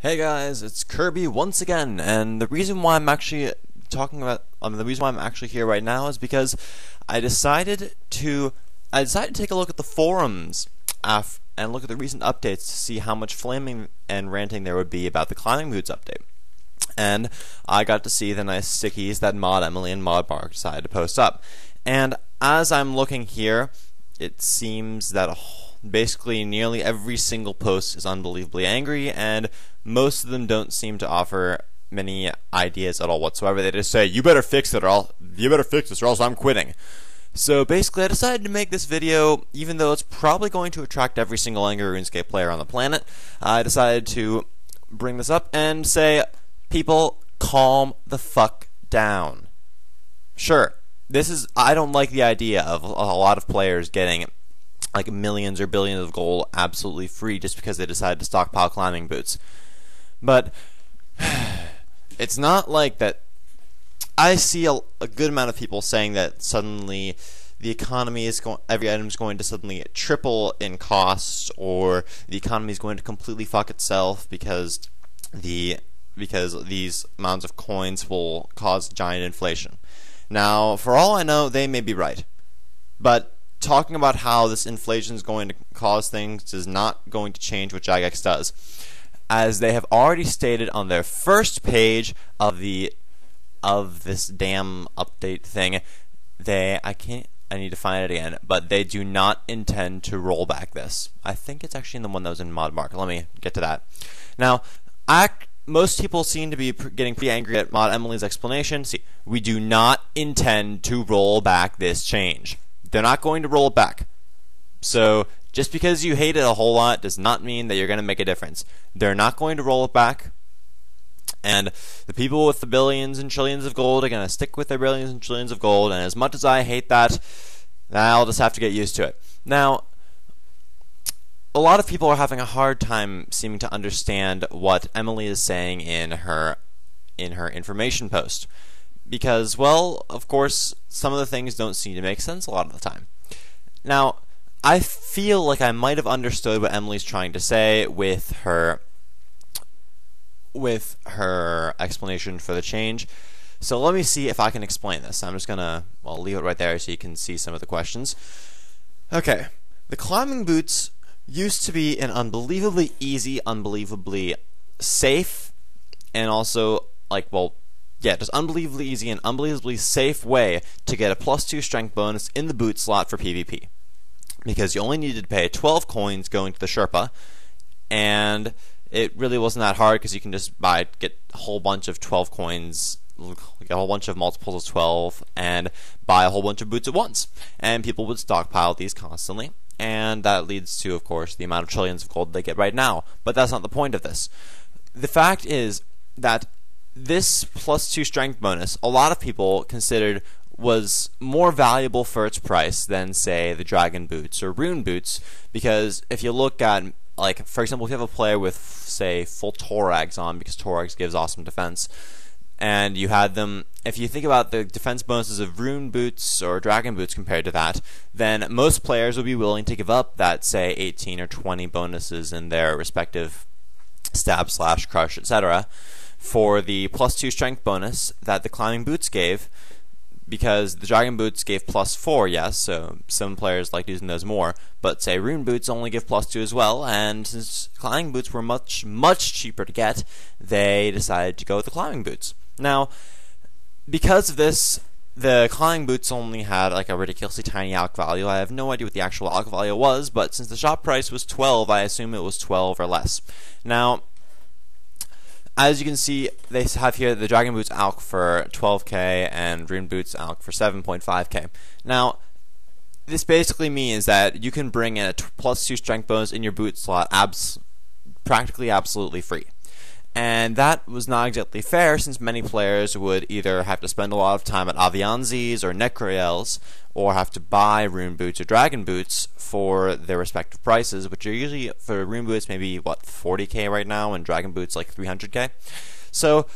Hey guys, it's Kirby once again, and the reason why I'm actually here right now is because I decided to take a look at the forums and look at the recent updates to see how much flaming and ranting there would be about the climbing boots update. And I got to see the nice stickies that Mod Emily and Mod Mark decided to post up. And as I'm looking here, it seems that basically nearly every single post is unbelievably angry, and most of them don't seem to offer many ideas at all whatsoever. They just say, you better fix this or else I'm quitting. So basically I decided to make this video, even though it's probably going to attract every single angry RuneScape player on the planet. I decided to bring this up and say, people, calm the fuck down. Sure, I don't like the idea of a lot of players getting like millions or billions of gold absolutely free just because they decided to stockpile climbing boots. But it's not like that. I see a good amount of people saying that suddenly the economy is every item is going to suddenly triple in cost, or the economy is going to completely fuck itself because these amounts of coins will cause giant inflation. Now, for all I know, they may be right, but talking about how this inflation is going to cause things is not going to change what Jagex does, as they have already stated on their first page of this damn update thing. I need to find it again, but they do not intend to roll back this. I think it's actually in the one that was in Mod Mark. Let me get to that. Now, most people seem to be getting pretty angry at Mod Emily's explanation. See, we do not intend to roll back this change. They're not going to roll it back. So just because you hate it a whole lot does not mean that you're going to make a difference. They're not going to roll it back. And the people with the billions and trillions of gold are going to stick with their billions and trillions of gold. And as much as I hate that, I'll just have to get used to it. Now, a lot of people are having a hard time seeming to understand what Emily is saying in her information post. Because, well, of course, some of the things don't seem to make sense a lot of the time. Now, I feel like I might have understood what Emily's trying to say with her explanation for the change. So let me see if I can explain this. I'm just gonna, leave it right there so you can see some of the questions. Okay, the climbing boots used to be an unbelievably easy, unbelievably safe, and also, just unbelievably easy and unbelievably safe way to get a +2 strength bonus in the boot slot for PvP. Because you only needed to pay 12 coins going to the Sherpa, and it really wasn't that hard because you can just get a whole bunch of 12 coins, get a whole bunch of multiples of 12, and buy a whole bunch of boots at once. And people would stockpile these constantly, and that leads to, of course, the amount of trillions of gold they get right now. But that's not the point of this. The fact is that this +2 strength bonus, a lot of people considered was more valuable for its price than, say, the dragon boots or rune boots, because if you look at, for example, if you have a player with, say, full Torags on, because Torags gives awesome defense, and you had them, if you think about the defense bonuses of rune boots or dragon boots compared to that, then most players would be willing to give up that, say, 18 or 20 bonuses in their respective stab, slash, crush, etc., for the +2 strength bonus that the climbing boots gave, because the dragon boots gave +4, yes, so some players like using those more, but say rune boots only give +2 as well, and since climbing boots were much, much cheaper to get, they decided to go with the climbing boots. Now, because of this, the climbing boots only had a ridiculously tiny alch value. I have no idea what the actual alch value was, but since the shop price was 12, I assume it was 12 or less. Now, as you can see, they have here the dragon boots alch for 12k and rune boots alch for 7.5k. Now, this basically means that you can bring in a +2 strength bonus in your boot slot practically absolutely free. And that was not exactly fair, since many players would either have to spend a lot of time at Avianzis or Necroels, or have to buy rune boots or dragon boots for their respective prices, which are usually, for rune boots, maybe, 40k right now, and dragon boots, 300k. So,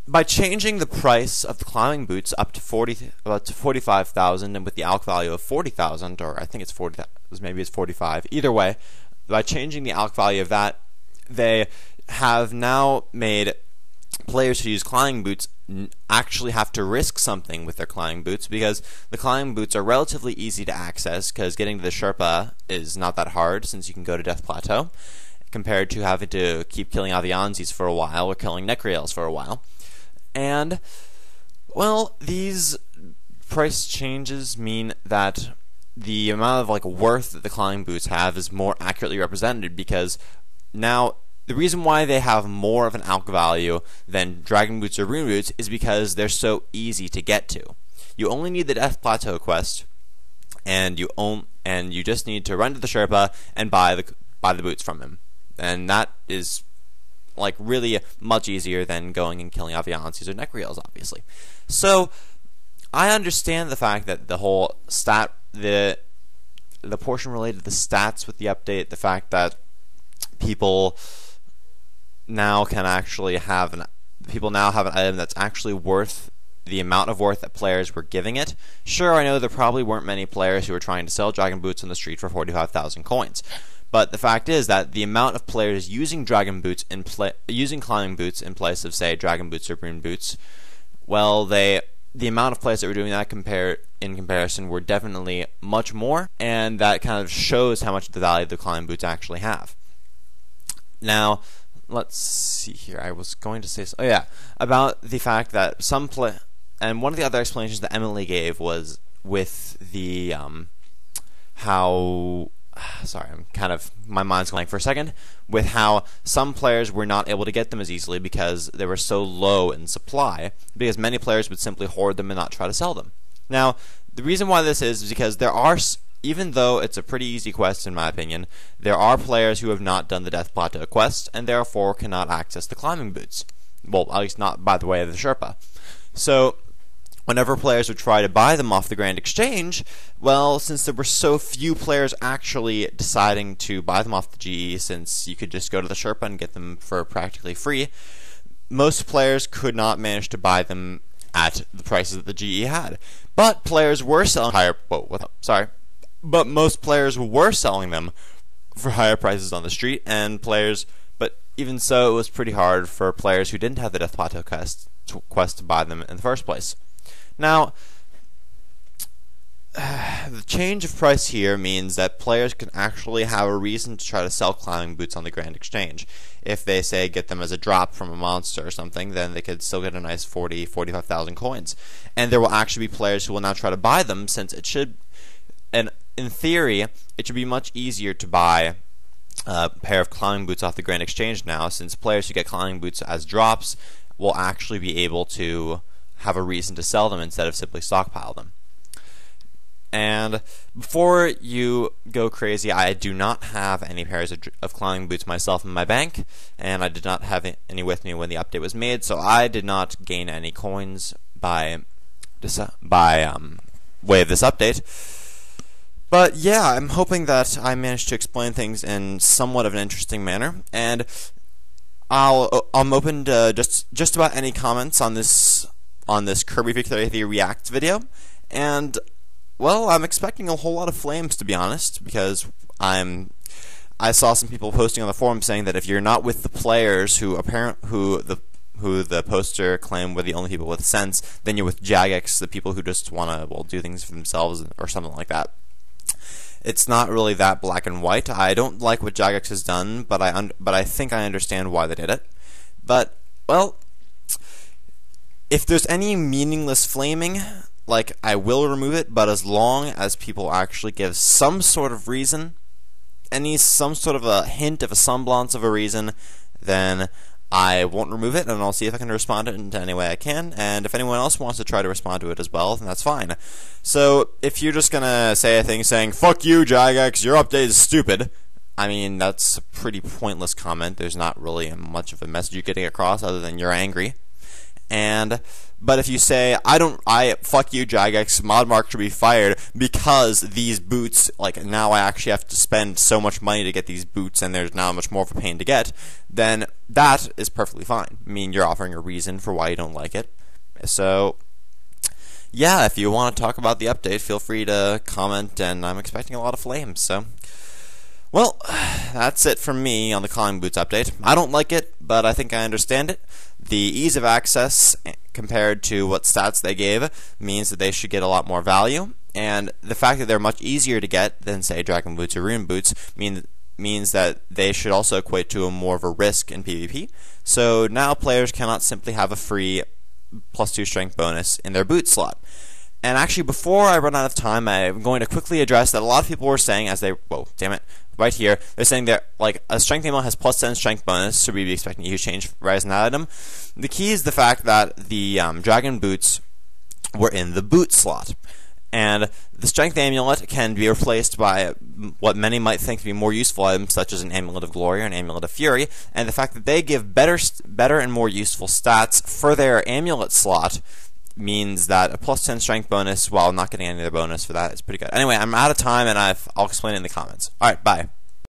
by changing the price of the climbing boots up to 45,000, and with the alch value of 40,000, or I think it's 40, maybe it's 45, either way, by changing the alch value of that, they have now made players who use climbing boots actually have to risk something with their climbing boots, because the climbing boots are relatively easy to access, because getting to the Sherpa is not that hard since you can go to Death Plateau, compared to having to keep killing Avianzis for a while or killing Necreals for a while. And, well, these price changes mean that the amount of worth that the climbing boots have is more accurately represented, because now the reason why they have more of an alch value than Dragon Boots or Rune Boots is because they're so easy to get to. You only need the Death Plateau quest, and you just need to run to the Sherpa and buy the boots from him, and that is really much easier than going and killing Avianzis or Necreals, obviously. So I understand the fact that the whole the portion related to the stats with the update, the fact that people now have an item that's actually worth the amount of worth that players were giving it. Sure, I know there probably weren't many players who were trying to sell Dragon Boots on the street for 45,000 coins, but the fact is that the amount of players using Dragon Boots using climbing boots in place of, say, Dragon Boots or Rune Boots, well, the amount of players that were doing that in comparison were definitely much more, and that kind of shows how much the value the climbing boots actually have. Now, let's see here. I was going to say, about the fact that and one of the other explanations that Emily gave was with the sorry, my mind's blank for a second, with how some players were not able to get them as easily because they were so low in supply, because many players would simply hoard them and not try to sell them. Now, the reason why this is because there are, even though it's a pretty easy quest in my opinion, there are players who have not done the Death Plateau quest and therefore cannot access the climbing boots. Well, at least not by the way of the Sherpa. So whenever players would try to buy them off the Grand Exchange, well, since there were so few players actually deciding to buy them off the GE, since you could just go to the Sherpa and get them for practically free, most players could not manage to buy them at the prices that the GE had. But players were selling But most players were selling them for higher prices on the street, but even so, it was pretty hard for players who didn't have the Death Plateau quest to buy them in the first place. Now, the change of price here means that players can actually have a reason to try to sell climbing boots on the Grand Exchange. If they, say, get them as a drop from a monster or something, then they could still get a nice 45,000 coins. And there will actually be players who will now try to buy them, since it should, and in theory, it should be much easier to buy a pair of climbing boots off the Grand Exchange now, since players who get climbing boots as drops will actually be able to have a reason to sell them instead of simply stockpile them. And before you go crazy, I do not have any pairs of climbing boots myself in my bank, and I did not have any with me when the update was made, so I did not gain any coins by way of this update. But yeah, I'm hoping that I managed to explain things in somewhat of an interesting manner, and I'm open to just about any comments on this Kirbyfreek33 Reacts video, and well, I'm expecting a whole lot of flames, to be honest, because I saw some people posting on the forum saying that if you're not with the players who the poster claimed were the only people with sense, then you're with Jagex, the people who just want to do things for themselves or something like that. It's not really that black and white. I don't like what Jagex has done, but I think I understand why they did it. But well, if there's any meaningless flaming, I will remove it, but as long as people actually give some sort of reason, some sort of a hint of a semblance of a reason, then I won't remove it, and I'll see if I can respond to it in any way I can, and if anyone else wants to try to respond to it as well, then that's fine. So, if you're just gonna say a thing saying, "Fuck you, Jagex, your update is stupid," I mean, that's a pretty pointless comment. There's not really much of a message you're getting across other than you're angry. But if you say, fuck you, Jagex, Modmark should be fired because these boots, now I actually have to spend so much money to get these boots and there's now much more of a pain to get, then that is perfectly fine. I mean, you're offering a reason for why you don't like it. So, yeah, if you want to talk about the update, feel free to comment, and I'm expecting a lot of flames, so. Well, that's it from me on the climbing boots update. I don't like it, but I think I understand it. The ease of access compared to what stats they gave means that they should get a lot more value, and the fact that they're much easier to get than, say, dragon boots or rune boots means that they should also equate to more of a risk in PvP. So now players cannot simply have a free +2 strength bonus in their boot slot. And actually, before I run out of time, I'm going to quickly address that a lot of people were saying as they, whoa, damn it, right here, they're saying that like a strength amulet has +10 strength bonus, so we'd be expecting a huge change rise in that item. The key is the fact that the dragon boots were in the boot slot. And the strength amulet can be replaced by what many might think to be more useful items, such as an amulet of glory or an amulet of fury. And the fact that they give better and more useful stats for their amulet slot means that a +10 strength bonus, while not getting any other bonus for that, is pretty good. Anyway, I'm out of time, and I'll explain it in the comments. Alright, bye.